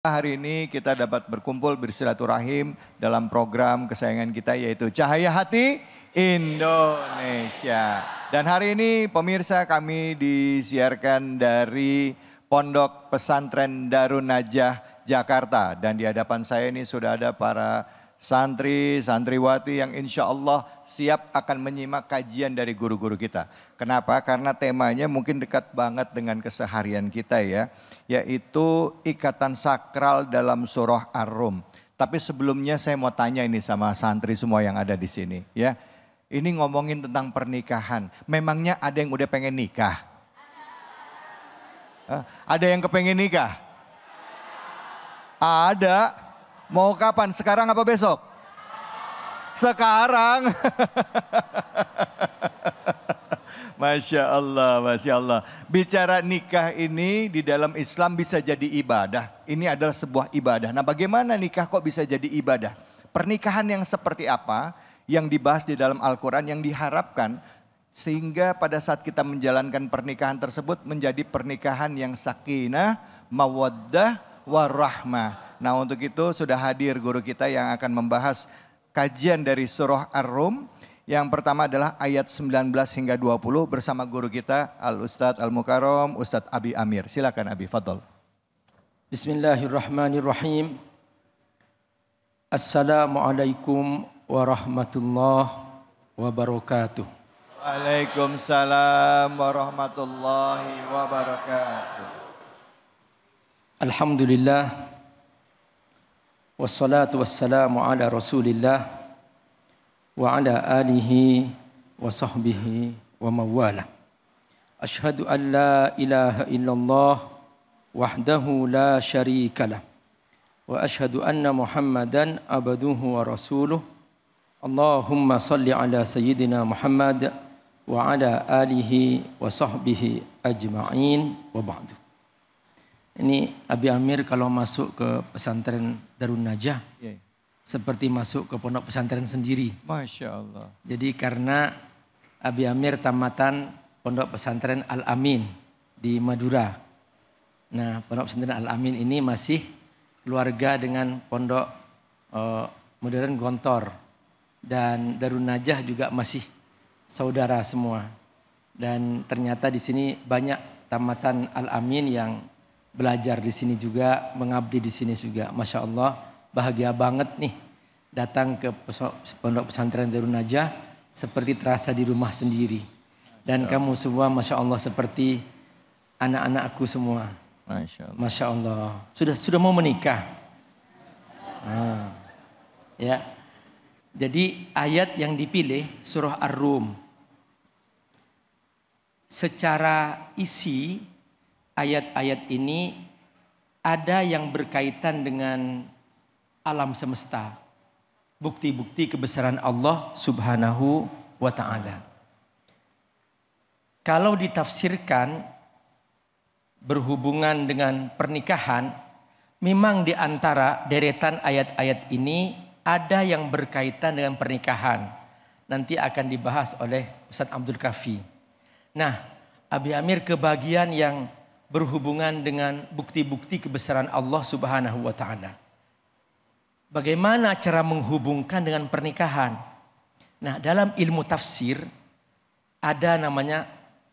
Hari ini kita dapat berkumpul bersilaturahim dalam program kesayangan kita yaitu Cahaya Hati Indonesia. Dan hari ini pemirsa kami disiarkan dari Pondok Pesantren Darun Najah Jakarta. Dan di hadapan saya ini sudah ada para santri, santriwati yang insya Allah siap akan menyimak kajian dari guru-guru kita. Kenapa? Karena temanya mungkin dekat banget dengan keseharian kita ya. Yaitu ikatan sakral dalam surah Ar-Rum. Tapi sebelumnya saya mau tanya ini sama santri semua yang ada di sini ya. Ini ngomongin tentang pernikahan. Memangnya ada yang udah pengen nikah? Ada yang kepengen nikah? Ada. Mau kapan? Sekarang apa besok? Sekarang. Masya Allah, Masya Allah. Bicara nikah ini di dalam Islam bisa jadi ibadah. Ini adalah sebuah ibadah. Nah bagaimana nikah kok bisa jadi ibadah? Pernikahan yang seperti apa yang dibahas di dalam Al-Quran yang diharapkan sehingga pada saat kita menjalankan pernikahan tersebut menjadi pernikahan yang sakinah, mawaddah, warahmah. Nah untuk itu sudah hadir guru kita yang akan membahas kajian dari surah Ar-Rum. Yang pertama adalah ayat 19 hingga 20 bersama guru kita Al-Ustadz Al-Mukarram Ustadz Abi Amir. Silakan Abi, fadhol. Bismillahirrahmanirrahim. Assalamualaikum warahmatullahi wabarakatuh. Waalaikumsalam warahmatullahi wabarakatuh. Alhamdulillah. Wassalatu wassalamu ala rasulillah. Wa ala alihi wa sahbihi wa mawala. Ashhadu an la ilaha illallah wahdahu la syarika lah. Wa ashhadu anna Muhammadan abduhu wa rasuluh. Allahumma salli ala sayyidina Muhammad wa ala alihi wa sahbihi ajma'in wa ba'du. Ini Abi Amir kalau masuk ke pesantren Darun Najah. Seperti masuk ke pondok pesantren sendiri. Masya Allah. Jadi karena Abi Amir tamatan pondok pesantren Al-Amin di Madura. Nah pondok pesantren Al-Amin ini masih keluarga dengan pondok modern Gontor. Dan Darun Najah juga masih saudara semua. Dan ternyata di sini banyak tamatan Al-Amin yang belajar di sini juga, mengabdi di sini juga. Masya Allah. Bahagia banget nih datang ke pondok pesantren Darun Najah seperti terasa di rumah sendiri. Dan kamu semua Masya Allah seperti anak-anakku semua. Masya Allah. Masya Allah. Sudah mau menikah. Ya. Jadi ayat yang dipilih surah Ar-Rum. Secara isi ayat-ayat ini ada yang berkaitan dengan alam semesta. Bukti-bukti kebesaran Allah subhanahu wa ta'ala. Kalau ditafsirkan berhubungan dengan pernikahan, memang di antara deretan ayat-ayat ini ada yang berkaitan dengan pernikahan. Nanti akan dibahas oleh Ustaz Abdul Kafi. Nah, Abi Amir kebagian yang berhubungan dengan bukti-bukti kebesaran Allah subhanahu wa ta'ala. Bagaimana cara menghubungkan dengan pernikahan? Nah, dalam ilmu tafsir ada namanya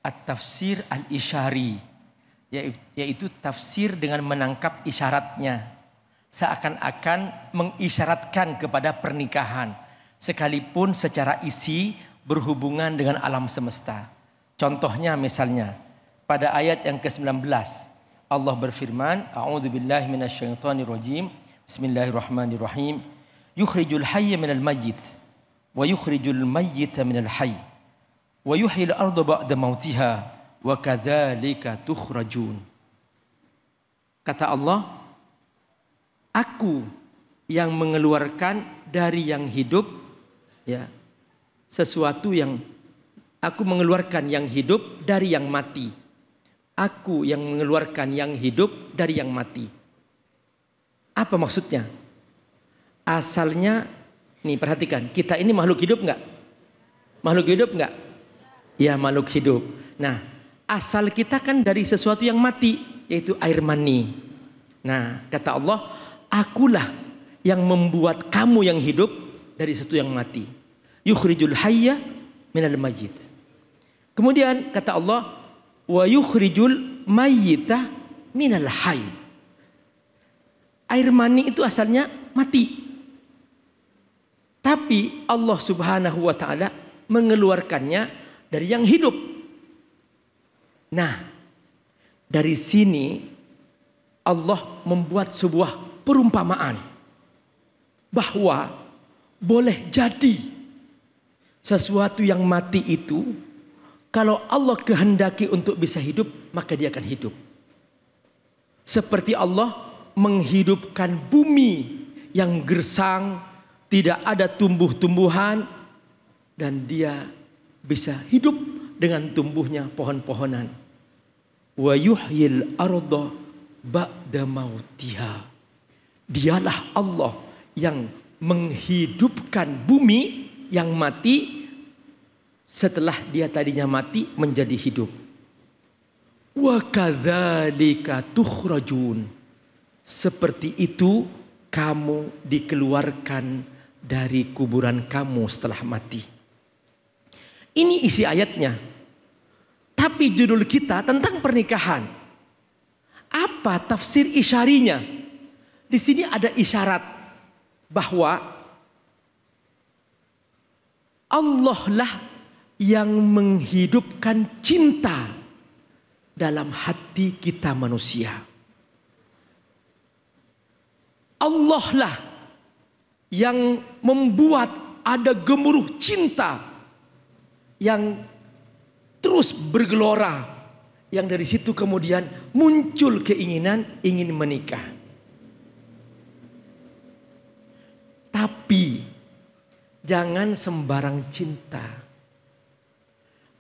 at-tafsir al-isyari, yaitu tafsir dengan menangkap isyaratnya, seakan-akan mengisyaratkan kepada pernikahan, sekalipun secara isi berhubungan dengan alam semesta. Contohnya misalnya pada ayat yang ke-19 Allah berfirman, a'udzubillahi minasyaitonirrajim. Bismillahirrahmanirrahim. Yukhrijul hayya minal mayyit wa yukhrijul mayyita minal hayy wa yuhyil arda ba'da mautiha wa kadzalika tukhrajun. Kata Allah, aku yang mengeluarkan dari yang hidup, ya, sesuatu yang aku mengeluarkan yang hidup dari yang mati. Aku yang mengeluarkan yang hidup dari yang mati. Apa maksudnya? Asalnya, nih perhatikan, kita ini makhluk hidup enggak? Makhluk hidup enggak? Ya makhluk hidup. Nah, asal kita kan dari sesuatu yang mati, yaitu air mani. Nah, kata Allah, akulah yang membuat kamu yang hidup dari sesuatu yang mati. Yukhrijul hayya minal mayyit. Kemudian kata Allah, wa yukhrijul mayyita minal hayy. Air mani itu asalnya mati. Tapi Allah Subhanahu wa taala mengeluarkannya dari yang hidup. Nah, dari sini Allah membuat sebuah perumpamaan bahwa boleh jadi sesuatu yang mati itu kalau Allah kehendaki untuk bisa hidup, maka dia akan hidup. Seperti Allah menghidupkan bumi yang gersang, tidak ada tumbuh-tumbuhan, dan dia bisa hidup dengan tumbuhnya pohon-pohonan. Wa yuhyil arda ba'da mautiha. Dialah Allah yang menghidupkan bumi yang mati setelah dia tadinya mati menjadi hidup. Wa kadzalika tukhrajun. Seperti itu kamu dikeluarkan dari kuburan kamu setelah mati. Ini isi ayatnya. Tapi judul kita tentang pernikahan. Apa tafsir isyarinya? Di sini ada isyarat bahwa Allah lah yang menghidupkan cinta dalam hati kita manusia. Allah lah yang membuat ada gemuruh cinta yang terus bergelora, yang dari situ kemudian muncul keinginan ingin menikah. Tapi jangan sembarang cinta.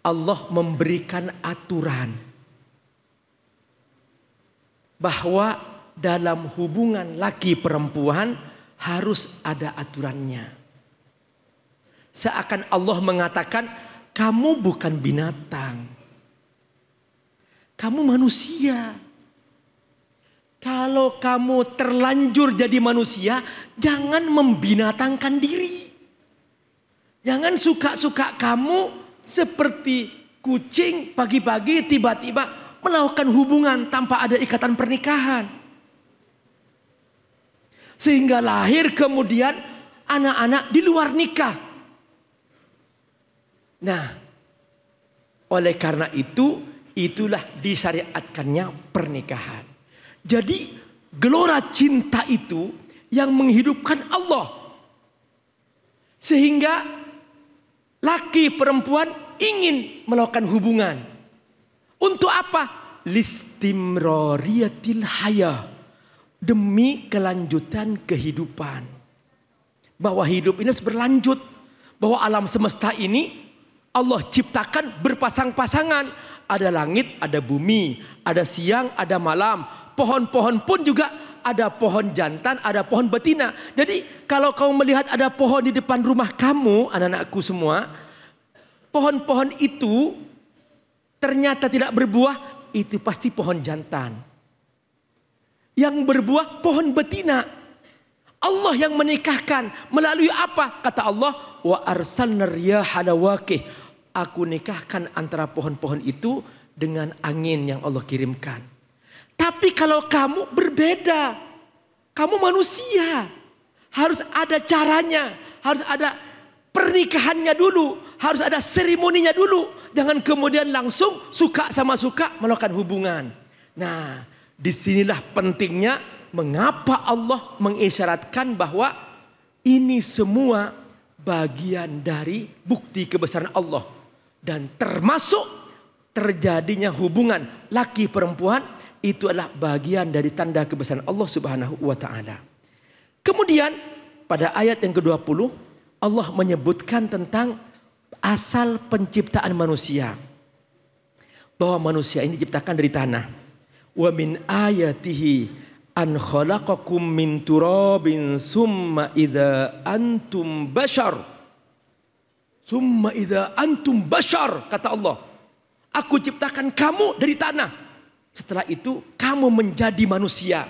Allah memberikan aturan bahwa dalam hubungan laki perempuan harus ada aturannya. Seakan Allah mengatakan, kamu bukan binatang. Kamu manusia. Kalau kamu terlanjur jadi manusia, jangan membinatangkan diri. Jangan suka-suka kamu seperti kucing pagi-pagi tiba-tiba melakukan hubungan tanpa ada ikatan pernikahan. Sehingga lahir kemudian anak-anak di luar nikah. Nah, oleh karena itu, itulah disyariatkannya pernikahan. Jadi gelora cinta itu yang menghidupkan Allah. Sehingga laki perempuan ingin melakukan hubungan. Untuk apa? Listimrariyatil hayah. Demi kelanjutan kehidupan. Bahwa hidup ini harus berlanjut. Bahwa alam semesta ini Allah ciptakan berpasang-pasangan. Ada langit, ada bumi, ada siang, ada malam. Pohon-pohon pun juga ada pohon jantan, ada pohon betina. Jadi kalau kamu melihat ada pohon di depan rumah kamu, anak-anakku semua, pohon-pohon itu ternyata tidak berbuah, itu pasti pohon jantan. Yang berbuah pohon betina. Allah yang menikahkan melalui apa? Kata Allah, wa arsalna riyaha lawaqih. Aku nikahkan antara pohon-pohon itu dengan angin yang Allah kirimkan. Tapi kalau kamu berbeda, kamu manusia, harus ada caranya, harus ada pernikahannya dulu, harus ada seremoninya dulu. Jangan kemudian langsung suka sama suka melakukan hubungan. Nah, disinilah pentingnya mengapa Allah mengisyaratkan bahwa ini semua bagian dari bukti kebesaran Allah. Dan termasuk terjadinya hubungan laki perempuan itu adalah bagian dari tanda kebesaran Allah Subhanahu wa taala. Kemudian pada ayat yang ke-20 Allah menyebutkan tentang asal penciptaan manusia. Bahwa manusia ini diciptakan dari tanah. Wa min ayatihi an khalaqakum min turabin summa idza antum bashar. Summa idza antum bashar, kata Allah. Aku ciptakan kamu dari tanah. Setelah itu kamu menjadi manusia.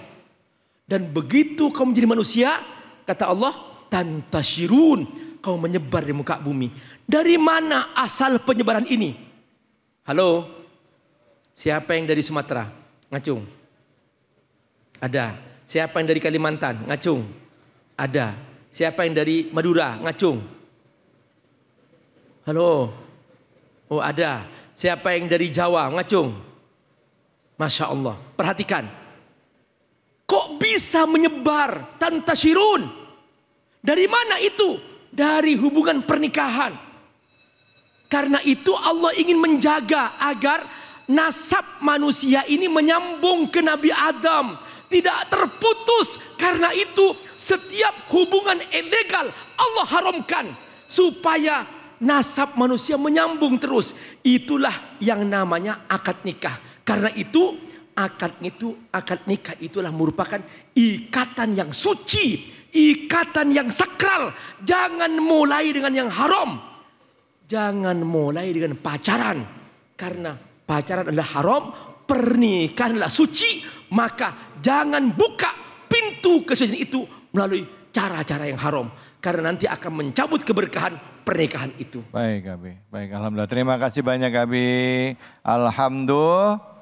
Dan begitu kau menjadi manusia, kata Allah, tantashirun, kau menyebar di muka bumi. Dari mana asal penyebaran ini? Halo, siapa yang dari Sumatera? Ngacung. Ada. Siapa yang dari Kalimantan? Ngacung. Ada. Siapa yang dari Madura? Ngacung. Halo. Oh ada. Siapa yang dari Jawa? Ngacung. Masya Allah. Perhatikan. Kok bisa menyebar tantashirun? Dari mana itu? Dari hubungan pernikahan. Karena itu Allah ingin menjaga agar nasab manusia ini menyambung ke Nabi Adam. Tidak terputus. Karena itu setiap hubungan ilegal Allah haramkan. Supaya nasab manusia menyambung terus. Itulah yang namanya akad nikah. Karena itu akad nikah itulah merupakan ikatan yang suci, ikatan yang sakral. Jangan mulai dengan yang haram. Jangan mulai dengan pacaran. Karena pacaran adalah haram, pernikahan adalah suci. Maka jangan buka pintu kesucian itu melalui cara-cara yang haram. Karena nanti akan mencabut keberkahan pernikahan itu. Baik Abi, baik alhamdulillah. Terima kasih banyak Abi. Alhamdulillah.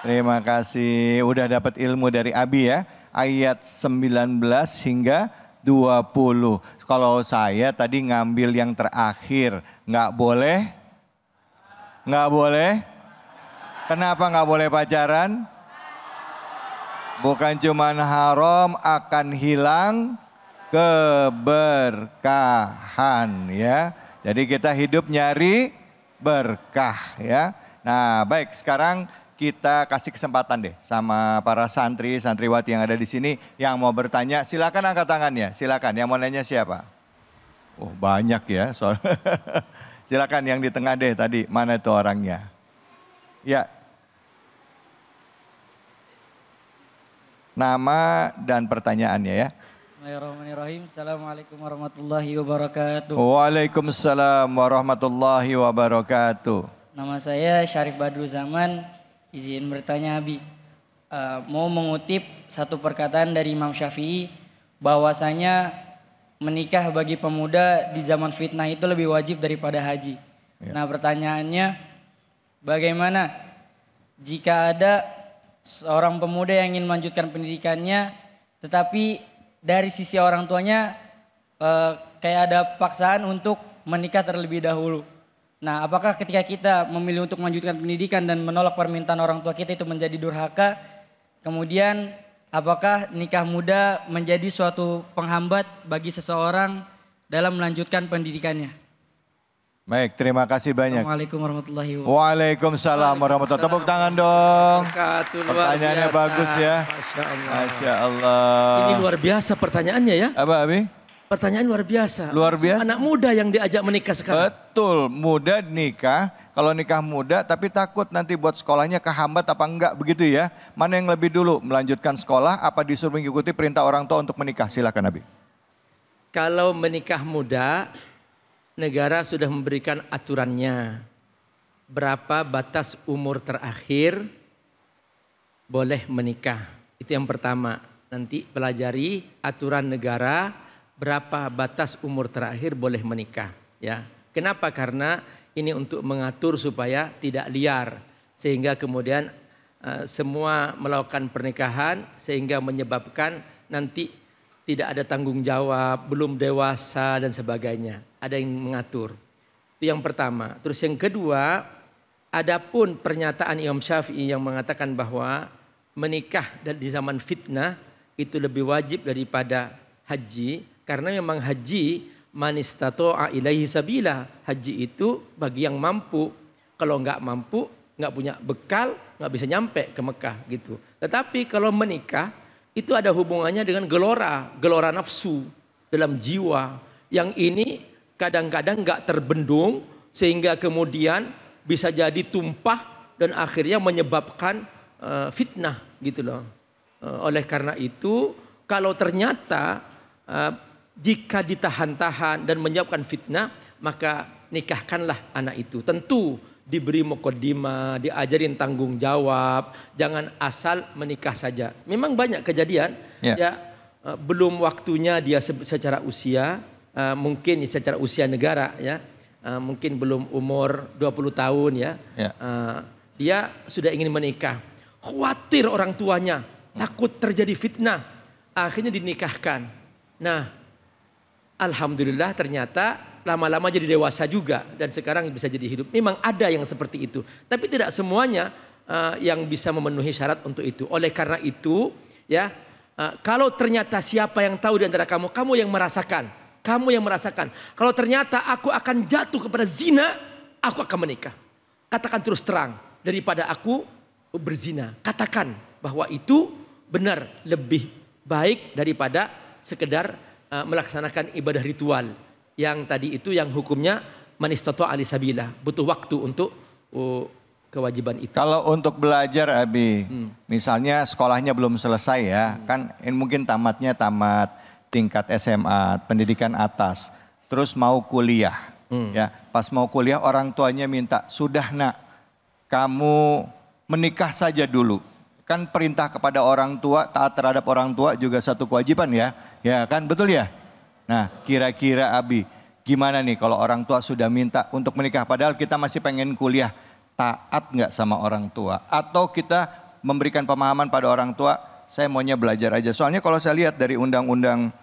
Terima kasih. Udah dapat ilmu dari Abi ya. Ayat 19 hingga 20. Kalau saya tadi ngambil yang terakhir. Nggak boleh? Nggak boleh? Kenapa nggak boleh pacaran? Bukan cuman haram, akan hilang keberkahan ya. Jadi kita hidup nyari berkah ya. Nah baik, sekarang kita kasih kesempatan deh sama para santri, santriwati yang ada di sini yang mau bertanya. Silakan angkat tangannya, silakan. Yang mau nanya siapa? Oh banyak ya. Silakan yang di tengah deh tadi, mana itu orangnya? Ya. Nama dan pertanyaannya ya. Bismillahirrahmanirrahim. Assalamualaikum warahmatullahi wabarakatuh. Waalaikumsalam warahmatullahi wabarakatuh. Nama saya Syarif Badru Zaman. Izin bertanya Abi. Mau mengutip satu perkataan dari Imam Syafi'i. Bahwasanya menikah bagi pemuda di zaman fitnah itu lebih wajib daripada haji. Ya. Nah pertanyaannya. Bagaimana jika ada seorang pemuda yang ingin melanjutkan pendidikannya. Tetapi dari sisi orang tuanya kayak ada paksaan untuk menikah terlebih dahulu. Nah apakah ketika kita memilih untuk melanjutkan pendidikan dan menolak permintaan orang tua kita itu menjadi durhaka. Kemudian apakah nikah muda menjadi suatu penghambat bagi seseorang dalam melanjutkan pendidikannya. Baik, terima kasih banyak. Assalamualaikum warahmatullahi wabarakatuh. Waalaikumsalam warahmatullahi wabarakatuh. Tepuk tangan dong. Pertanyaannya biasa. bagus ya. Masya Allah. Masya Allah. Ini luar biasa pertanyaannya ya. Apa Abi? Pertanyaan luar biasa. Luar biasa. Anak muda yang diajak menikah sekarang. Betul, muda nikah. Kalau nikah muda tapi takut nanti buat sekolahnya kehambat apa enggak begitu ya. Mana yang lebih dulu melanjutkan sekolah apa disuruh mengikuti perintah orang tua untuk menikah? Silakan Abi. Kalau menikah muda, negara sudah memberikan aturannya. Berapa batas umur terakhir boleh menikah. Itu yang pertama. Nanti pelajari aturan negara. Berapa batas umur terakhir boleh menikah, ya. Kenapa? Karena ini untuk mengatur supaya tidak liar, sehingga kemudian semua melakukan pernikahan sehingga menyebabkan nanti tidak ada tanggung jawab, belum dewasa dan sebagainya. Ada yang mengatur. Itu yang pertama. Terus yang kedua, adapun pernyataan Imam Syafi'i yang mengatakan bahwa menikah di zaman fitnah itu lebih wajib daripada haji. Karena memang haji manistato'a ilaihi sabila. Haji itu bagi yang mampu. Kalau nggak mampu, nggak punya bekal, nggak bisa nyampe ke Mekah gitu. Tetapi kalau menikah itu ada hubungannya dengan gelora nafsu dalam jiwa. Yang ini kadang-kadang nggak terbendung sehingga kemudian bisa jadi tumpah dan akhirnya menyebabkan fitnah gitu loh. Oleh karena itu kalau ternyata jika ditahan-tahan dan menyebabkan fitnah, maka nikahkanlah anak itu. Tentu diberi mukaddimah, diajarin tanggung jawab, jangan asal menikah saja. Memang banyak kejadian ya belum waktunya dia secara usia, mungkin secara usia negara ya, mungkin belum umur 20 tahun ya. Dia sudah ingin menikah. Khawatir orang tuanya, takut terjadi fitnah. Akhirnya dinikahkan. Nah, alhamdulillah ternyata lama-lama jadi dewasa juga dan sekarang bisa jadi hidup. Memang ada yang seperti itu, tapi tidak semuanya yang bisa memenuhi syarat untuk itu. Oleh karena itu, ya, kalau ternyata siapa yang tahu di antara kamu, kamu yang merasakan. Kalau ternyata aku akan jatuh kepada zina, aku akan menikah. Katakan terus terang, daripada aku berzina. Katakan bahwa itu benar, lebih baik daripada sekedar melaksanakan ibadah ritual. Yang tadi itu yang hukumnya manistata ali sabila. Butuh waktu untuk kewajiban itu. Kalau untuk belajar Abi, misalnya sekolahnya belum selesai ya, kan mungkin tamat tingkat SMA, pendidikan atas, terus mau kuliah. Ya, pas mau kuliah orang tuanya minta, sudah nak, kamu menikah saja dulu. Kan perintah kepada orang tua, taat terhadap orang tua juga satu kewajiban ya. Ya kan, betul ya? Nah, kira-kira Abi, gimana nih kalau orang tua sudah minta untuk menikah padahal kita masih pengen kuliah, taat nggak sama orang tua? Atau kita memberikan pemahaman pada orang tua, saya maunya belajar aja. Soalnya kalau saya lihat dari Undang-Undang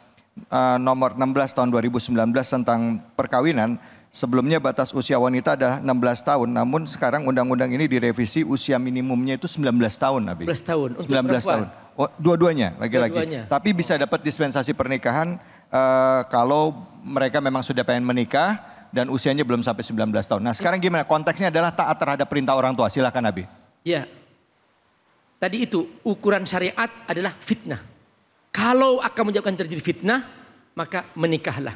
nomor 16 tahun 2019 tentang perkawinan, sebelumnya batas usia wanita adalah 16 tahun, namun sekarang undang-undang ini direvisi usia minimumnya itu 19 tahun, Abi. 19 tahun untuk 19 tahun. Oh, dua-duanya laki-laki. Tapi bisa dapat dispensasi pernikahan kalau mereka memang sudah pengen menikah dan usianya belum sampai 19 tahun. Nah, sekarang gimana? Konteksnya adalah taat terhadap perintah orang tua. Silakan, Abi. Ya. Tadi itu ukuran syariat adalah fitnah. Kalau akan menyebabkan terjadi fitnah, maka menikahlah.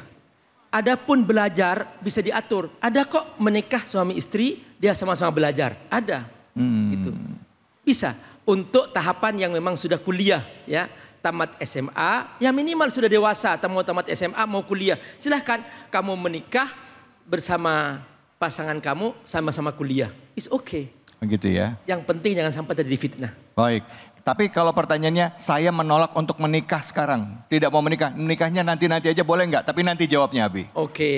Adapun belajar bisa diatur. Ada kok menikah suami istri dia sama-sama belajar. Ada. Gitu. Bisa untuk tahapan yang memang sudah kuliah ya, tamat SMA, ya minimal sudah dewasa, mau tamat SMA mau kuliah. Silahkan kamu menikah bersama pasangan kamu sama-sama kuliah. It's okay. Begitu ya. Yang penting jangan sampai terjadi fitnah. Baik. Tapi kalau pertanyaannya, saya menolak untuk menikah sekarang. Tidak mau menikah. Menikahnya nanti-nanti aja boleh nggak? Tapi nanti jawabnya, Abi. Oke.